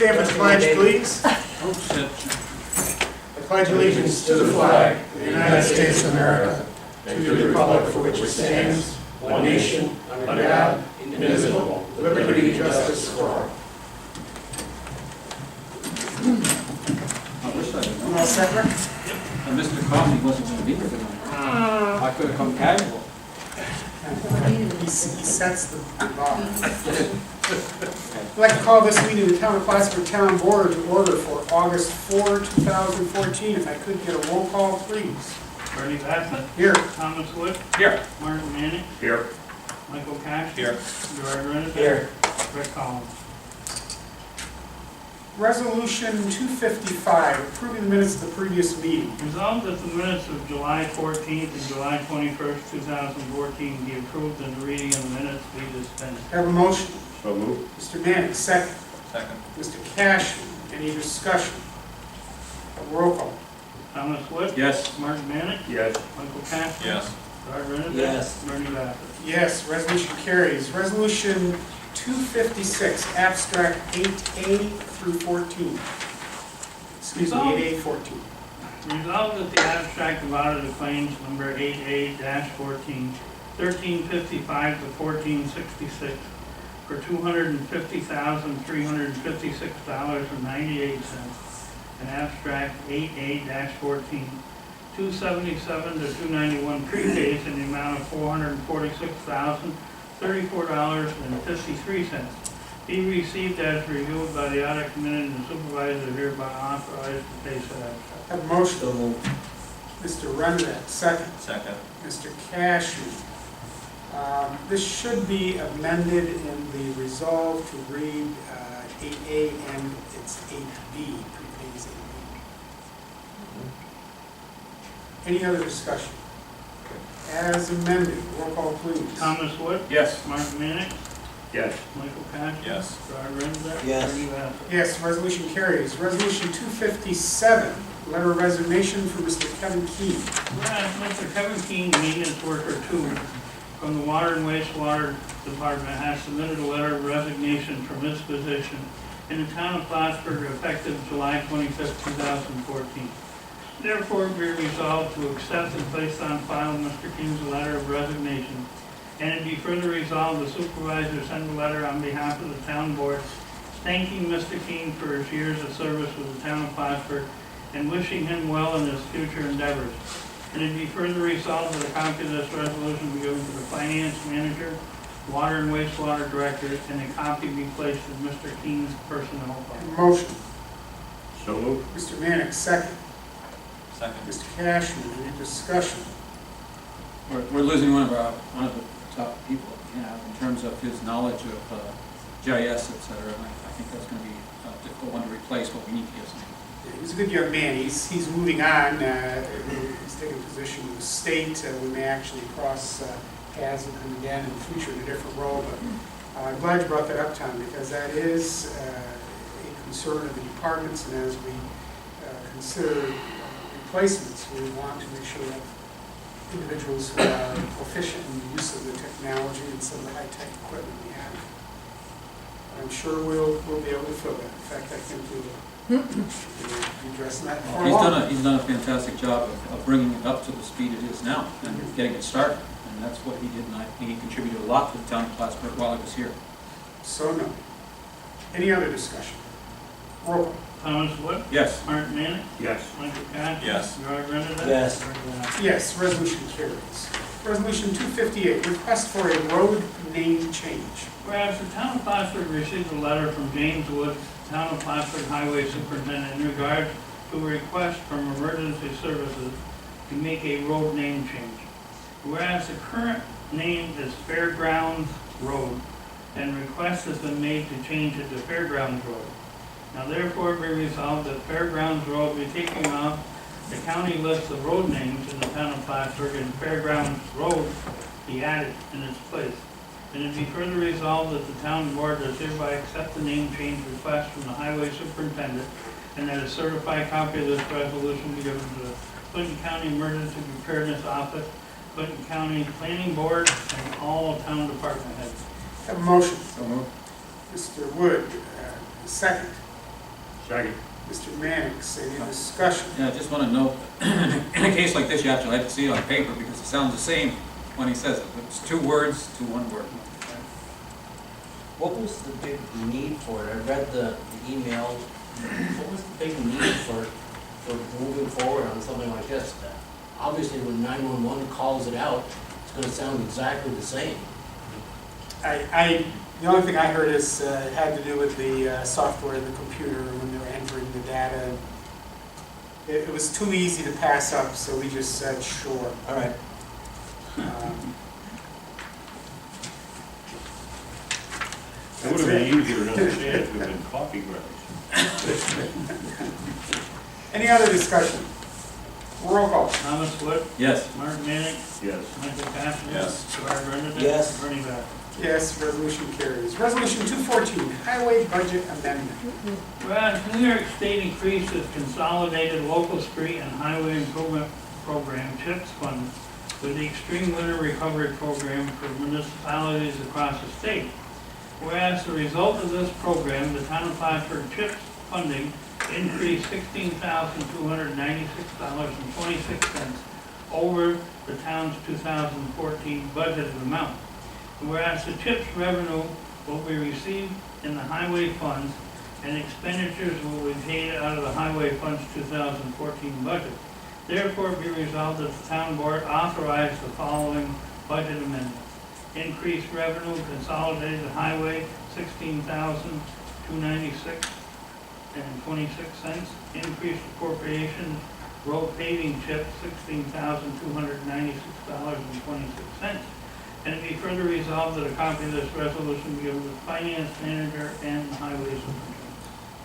Stand for the pledge, please. I pledge allegiance to the flag of the United States of America, and to the republic for which it stands, one nation, under God, indivisible, with liberty and justice for all. All set, Rick? Mr. Coffey wasn't going to be here tonight. I could have come casual. He sets the bar. I'd like to call this meeting of the Town of Plattsburgh Town Board to order for August 4, 2014. If I could get a roll call, please. Bernie Bassett. Here. Thomas Wood. Here. Martin Manning. Here. Michael Cash. Here. Gerard Renner. Here. Rick Collins. Resolution 255, approving the minutes of the previous meeting. Resolved that the minutes of July 14th and July 21st, 2014 be approved and the reading of the minutes be dispensed. Have a motion. So moved. Mr. Manning, second. Second. Mr. Cashman, any discussion? A roll call. Thomas Wood. Yes. Martin Manning. Yes. Michael Cash. Yes. Gerard Renner. Yes. Bernie Bassett. Yes, resolution carries. Resolution 256, abstract 8A through 14. Excuse me, 8A 14. Resolved that the abstract of audited claims number 8A-14, 1355 to 1466 for $250,356.98, and abstract 8A-14, 277 to 291 prepays in the amount of $446,034.53 be received as reviewed by the audit committee and the supervisor hereby authorized to pay said abstract. Have a motion. Mr. Renner, second. Second. Mr. Cashman. This should be amended in the resolve to read 8A and it's 8B, prepays 8B. Any other discussion? As amended, roll call please. Thomas Wood. Yes. Martin Manning. Yes. Michael Cash. Yes. Gerard Renner. Yes. Bernie Bassett. Yes, resolution carries. Resolution 257, letter of resignation for Mr. Kevin Keene. Whereas Mr. Kevin Keene, maintenance worker 2, from the Water and Wastewater Department, has submitted a letter of resignation from his position in the town of Plattsburgh effective July 25, 2014. Therefore, be resolved to accept and place on file Mr. Keene's letter of resignation, and it be further resolved the supervisor send a letter on behalf of the town board thanking Mr. Keene for his years of service with the town of Plattsburgh and wishing him well in his future endeavors. And it be further resolved that a copy of this resolution be given to the finance manager, water and wastewater director, and a copy be placed in Mr. Keene's personnel file. Motion. So moved. Mr. Manick, second. Second. Mr. Cashman, any discussion? We're losing one of the top people, in terms of his knowledge of GIS, et cetera. And I think that's going to be a difficult one to replace, but we need to get something. He's a good young man. He's moving on. He's taking a position with the state. We may actually cross paths with him again in the future in a different role. But I'm glad you brought that up, Tom, because that is a concern of the departments. And as we consider replacements, we want to make sure that individuals who are proficient in the use of the technology and some of the high-tech equipment we have. I'm sure we'll be able to fill that. In fact, I think we'll be addressing that for a while. He's done a fantastic job of bringing it up to the speed it is now and getting it started. And that's what he did, and I think he contributed a lot to the town of Plattsburgh while he was here. So no. Any other discussion? Roll call. Thomas Wood. Yes. Martin Manning. Yes. Michael Cash. Yes. Gerard Renner. Yes. Bernie Bassett. Yes, resolution carries. Resolution 258, request for a road name change. Whereas the town of Plattsburgh received a letter from James Wood, town of Plattsburgh Highway Superintendent, in regard to a request from Emergency Services to make a road name change. Whereas the current name is Fairgrounds Road, and request has been made to change it to Fairgrounds Road. Now therefore be resolved that Fairgrounds Road be taken off the county list of road names in the town of Plattsburgh, and Fairgrounds Road be added in its place. And it be further resolved that the town board does hereby accept the name change request from the highway superintendent, and that a certified copy of this resolution be given to the Clinton County Emergency Preparedness Office, Clinton County Planning Board, and all town department heads. Have a motion. So moved. Mr. Wood, second. Second. Mr. Mannix, any discussion? Yeah, I just want to note, in a case like this, you actually have to see it on paper because it sounds the same when he says it. It's 2 words to 1 word. What was the big need for it? I read the email. What was the big need for moving forward on something like this? Obviously, when 911 calls it out, it's going to sound exactly the same. The only thing I heard is it had to do with the software in the computer when they were entering the data. It was too easy to pass up, so we just said sure. All right. It would have been easier to understand if it had been coffee grounds. Any other discussion? Roll call. Thomas Wood, Yes. Martin Manning, Yes. Michael Cassidy. Yes. Gerard Brennan. Yes. Bernie Bass. Yes, resolution carries. Resolution 214, highway budget amendment. Whereas New York State increases consolidated local street and highway improvement program CHIPS funds with the extreme winter recovery program for municipalities across the state. Whereas the result of this program, the town of Plattsburgh CHIPS funding increased $16,296.26 over the town's 2014 budgeted amount. Whereas the CHIPS revenue will be received in the highway funds and expenditures will be paid out of the highway funds 2014 budget. Therefore, be resolved that the town board authorize the following budget amendments. Increased revenue consolidated highway $16,296.26. Increased appropriation road paving chip $16,296.26. And it be further resolved that a copy of this resolution be given to the finance manager and the highway superintendent.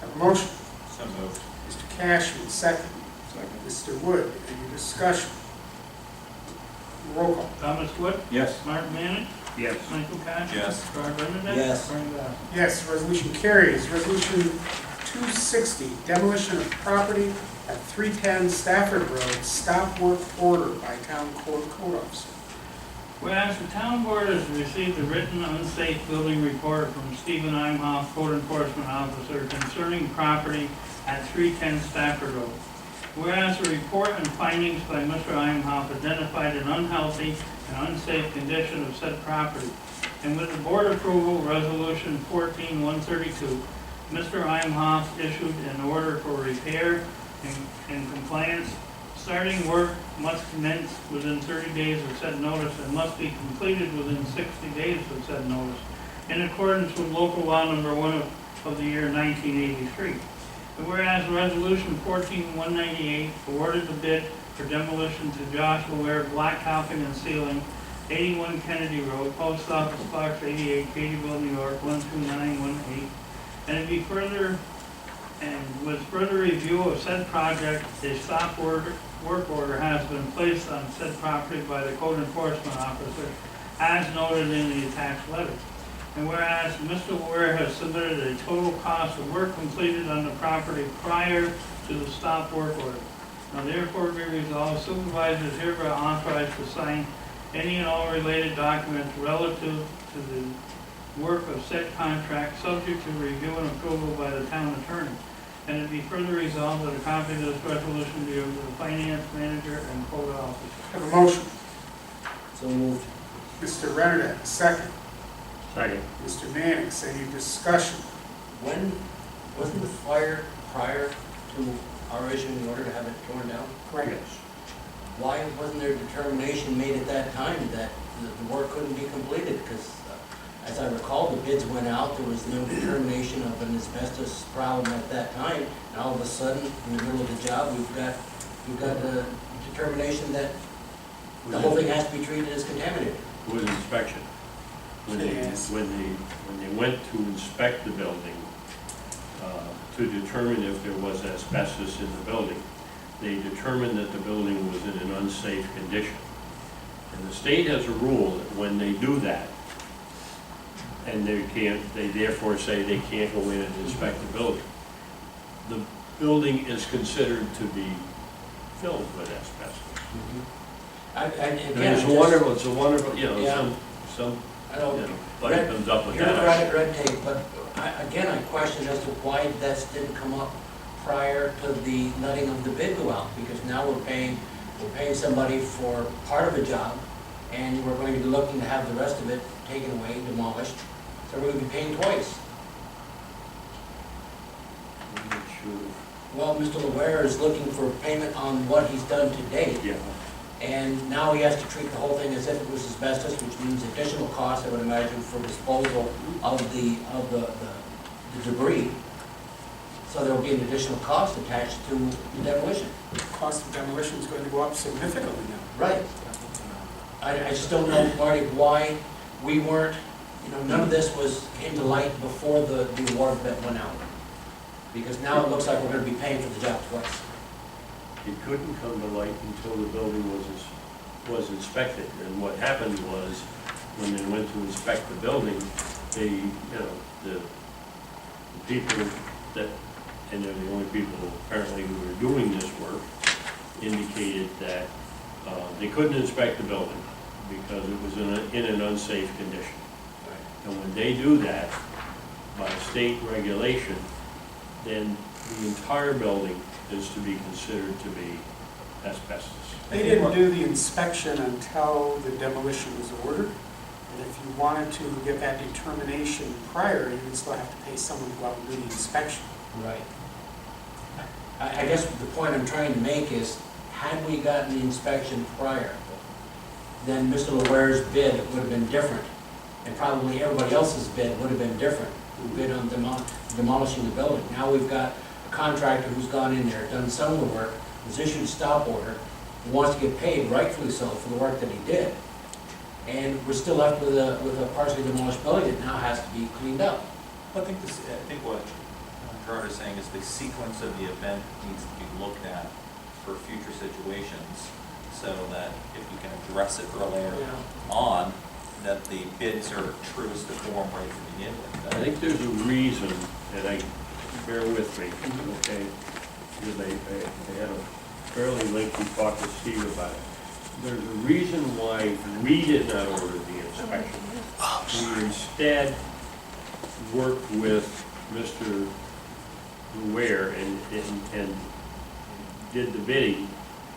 Have a motion. So moved. Mr. Cashman, second. Second. Mr. Wood, any discussion? Roll call. Thomas Wood, Yes. Martin Manning, Yes. Michael Cassidy. Yes. Gerard Brennan. Yes. Bernie Bass. Yes, resolution carries. Resolution 260, demolition of property at 310 Stafford Road, stop work order by town code officer. Whereas the town board has received a written unsafe building report from Stephen Imhoff, code enforcement officer, concerning property at 310 Stafford Road. Whereas the report and findings by Mr. Imhoff identified an unhealthy and unsafe condition of said property. And with the board approval, resolution 14-132, Mr. Imhoff issued an order for repair and compliance. Starting work must commence within 30 days of said notice and must be completed within 60 days of said notice, in accordance with local law number 1 of the year 1983. And whereas resolution 14-198 awarded the bid for demolition to Joshua Ware Blacktopping and Sealing, 81 Kennedy Road, Post Office Box 88, Katyville, New York, 12918. And it be further, and with further review of said project, a stop work order has been placed on said property by the code enforcement officer, as noted in the attached letter. And whereas Mr. Ware has submitted a total cost of work completed on the property prior to the stop work order. Now therefore be resolved, supervisors hereby authorized to sign any and all related documents relative to the work of said contract, subject to review and approval by the town attorney. And it be further resolved that a copy of this resolution be given to the finance manager and code officer. Have a motion. So moved. Mr. Renner, second. Second. Mr. Mannix, any discussion? When, wasn't the fire prior to our issuing the order to have it torn down? Correct. Why wasn't there determination made at that time that the work couldn't be completed? Because as I recall, the bids went out, there was no determination of an asbestos problem at that time, and all of a sudden, in the middle of the job, we've got the determination that the whole thing has to be treated as contaminated. Was inspection. When Yes. they went to inspect the building, to determine if there was asbestos in the building, they determined that the building was in an unsafe condition. And the state has a rule that when they do that, and they therefore say they can't go in and inspect the building, the building is considered to be filled with asbestos. It's a wonderful, you know, Yeah. some, I don't, you know, buddy comes up with that. bureaucratic red tape, but I question as to why this didn't come up prior to the letting of the bid go out, because now we're paying somebody for part of a job, and we're going to be looking to have the rest of it taken away, demolished, so we're going to be paying twice. I'm not sure. Well, Mr. LaWare is looking for payment on what he's done to date, Yeah, and now he has to treat the whole thing as if it was asbestos, which means additional costs, I would imagine, for disposal of the debris. So there will be an additional cost attached to the demolition. The cost of demolition is going to go up significantly now. Right. I just don't know, Marty, why we weren't, none of this came to light before the award bid went out. Because now it looks like we're gonna be paying for the job twice. it couldn't come to light until the building was inspected. And what happened was, when they went to inspect the building, they, the people that, and they're the only people apparently who were doing this work, indicated that they couldn't inspect the building because it was in an unsafe condition. And when they do that, by state regulation, then the entire building is to be considered to be asbestos. They didn't do the inspection until the demolition was ordered. And if you wanted to get that determination prior, you would still have to pay someone to go out and do the inspection. Right. I guess the point I'm trying to make is, had we gotten the inspection prior, then Mr. LaWare's bid would have been different. And probably everybody else's bid would have been different, who bid on demolishing the building. Now we've got a contractor who's gone in there, done some of the work, was issued a stop order, wants to get paid, rightfully so, for the work that he did. And we're still left with a partially demolished building that now has to be cleaned up. I think what Gerard is saying is the sequence of the event needs to be looked at for future situations, so that if you can address it earlier on, that the bids are truest to form right to begin with. I think there's a reason, and bear with me, okay? Because I had a fairly lengthy talk with Steve about it. There's a reason why we did not order the inspection. We instead worked with Mr. Ware and did the bidding,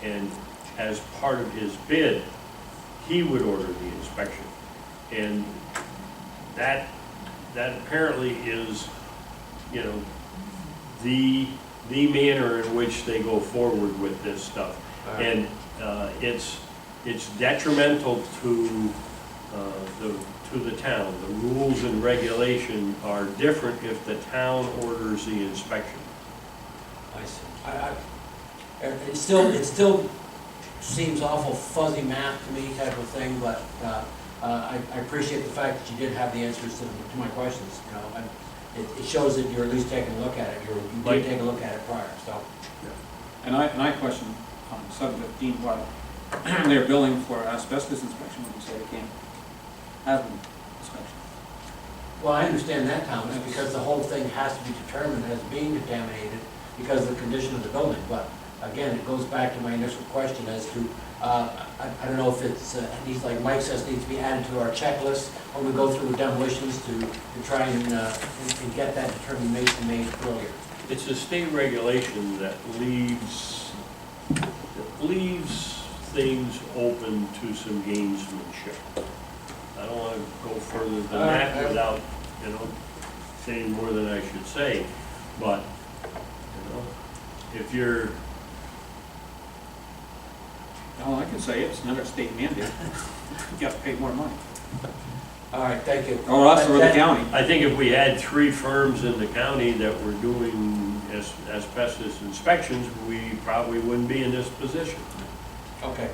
and as part of his bid, he would order the inspection. And that apparently is, the manner in which they go forward with this stuff. And it's detrimental to the town. The rules and regulation are different if the town orders the inspection. I see. It still seems awful fuzzy math to me type of thing, but I appreciate the fact that you did have the answers to my questions. It shows that you're at least taking a look at it. You did take a look at it prior, so. And I question on 715 why they're billing for asbestos inspection when you say they can't have an inspection. Well, I understand that, Thomas, because the whole thing has to be determined as being contaminated because of the condition of the building. But again, it goes back to my initial question as to, I don't know if it's, needs, like Mike says, needs to be added to our checklist when we go through demolitions to try and get that determination made earlier. It's a state regulation that leaves things open to some gamesmanship. I don't want to go further than that without, saying more than I should say, but, if you're, All I can say is, it's not a state mandate. You got to pay more money. All right, thank you. Or us or the county. I think if we had 3 firms in the county that were doing asbestos inspections, we probably wouldn't be in this position. Okay.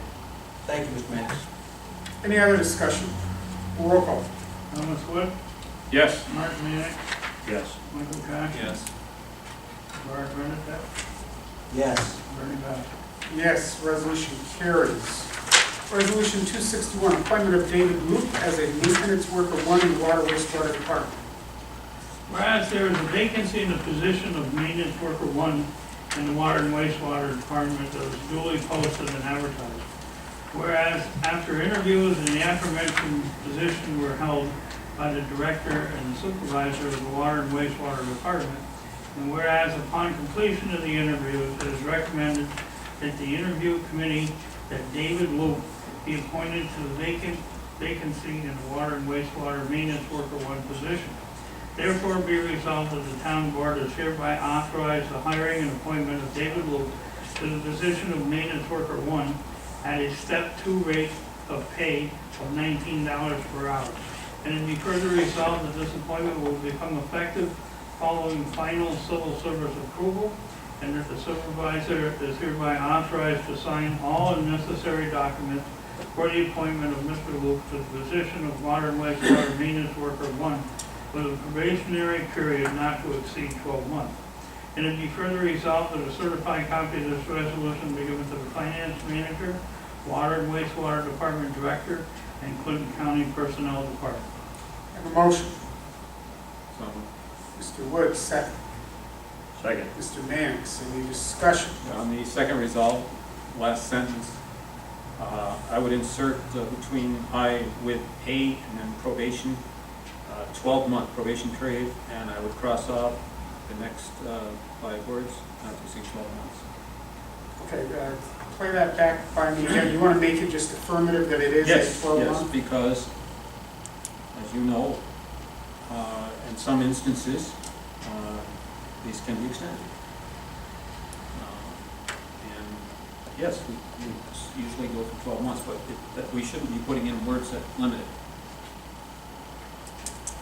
Thank you, Mr. Mannix. Any other discussion? Roll call. Thomas Wood, Yes. Mark Mannix, Yes. Michael Cox. Yes. Gerard Bernadette, Yes. Bernie Bauer. Yes, resolution carries. Resolution 261, appointment of David Luke as a maintenance worker 1 in the Water Wastewater Department. Whereas there is a vacancy in the position of maintenance worker 1 in the Water and Wastewater Department that was duly posted and advertised. Whereas after interviews in the aforementioned position were held by the director and supervisor of the Water and Wastewater Department, And whereas upon completion of the interviews, it is recommended that the interview committee, that David Luke be appointed to the vacancy in the water and wastewater maintenance worker one position. Therefore be resolved that the town board is hereby authorized the hiring and appointment of David Luke to the position of maintenance worker one at a step 2 rate of pay of $19 per hour. And it be further resolved that this appointment will become effective following final civil service approval, and that the supervisor is hereby authorized to sign all necessary documents for the appointment of Mr. Luke to the position of water and wastewater maintenance worker one with a probationary period not to exceed 12 months. And it be further resolved that a certified copy of this resolution be given to the finance manager, water and wastewater department director, and Clinton County Personnel Department. Have a motion. So, Mr. Woods, second. Second. Mr. Mannix, any discussion? on the second resolve, last sentence, I would insert between I with A and then probation, 12-month probation period, and I would cross off the next 5 words, not to exceed 12 months. Okay, play that back by me again. You want to make it just affirmative that it is a 12 Yes, month? because, as you know, in some instances, these can be extended. And yes, we usually go for 12 months, but that we shouldn't be putting in words that limit it.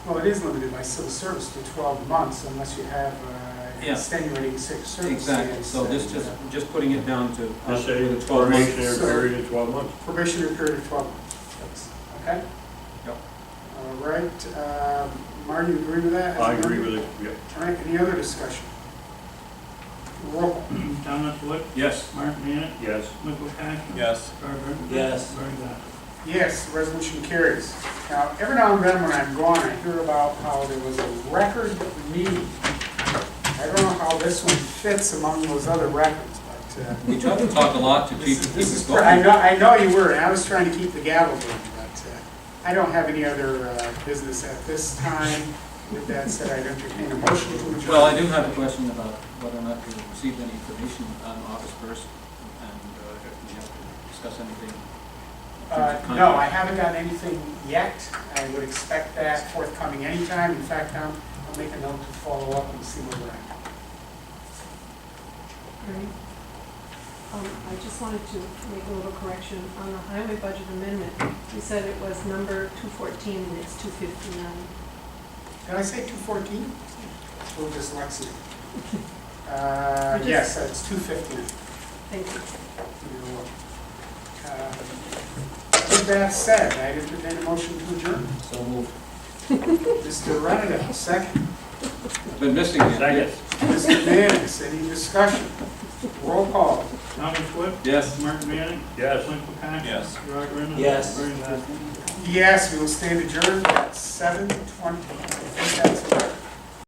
Well, it is limited by civil service to 12 months unless you have Yeah. extenuating circumstances. Exactly, so this just putting it down to Just say with a 12 month. probationary period of 12 months. Probationary period of 12 months. Okay? Yep. All right, Marty, you agree with that? I agree with it, yep. All right, any other discussion? Roll call. Thomas Wood, Yes. Mark Mannix, Yes. Michael Cash. Yes. Carl Brennan. Yes. Barry Goff. Yes, the resolution carries. Now, every now and then when I'm gone, I hear about how there was a record meeting. I don't know how this one fits among those other records, but We try to talk a lot to keep this is, it going. I know you were, and I was trying to keep the gavel going, but I don't have any other business at this time. With that said, I'd entertain a motion to adjourn. Well, I do have a question about whether or not you received any information on August 1st, and if we have to discuss anything. in terms of No, I contract. haven't got anything yet. I would expect that forthcoming anytime. In fact, I'll make a note to follow up and see where we're at. Right. I just wanted to make a little correction on the highway budget amendment. You said it was number 214 and it's 259. Did I say 214? Or dyslexia? just- Yes, it's 215. Thank you. You're welcome. With that said, I entertain a motion to adjourn. So moved. Mr. Renner, second. I've been missing it. Second. Mr. Mannix, any discussion? Roll call. Thomas Wood, Yes. Mark Mannix, Yes. Michael Cash. Yes. Carl Brennan. Yes. Barry Goff. Yes, we will stand adjourned at 7:20. I think that's it.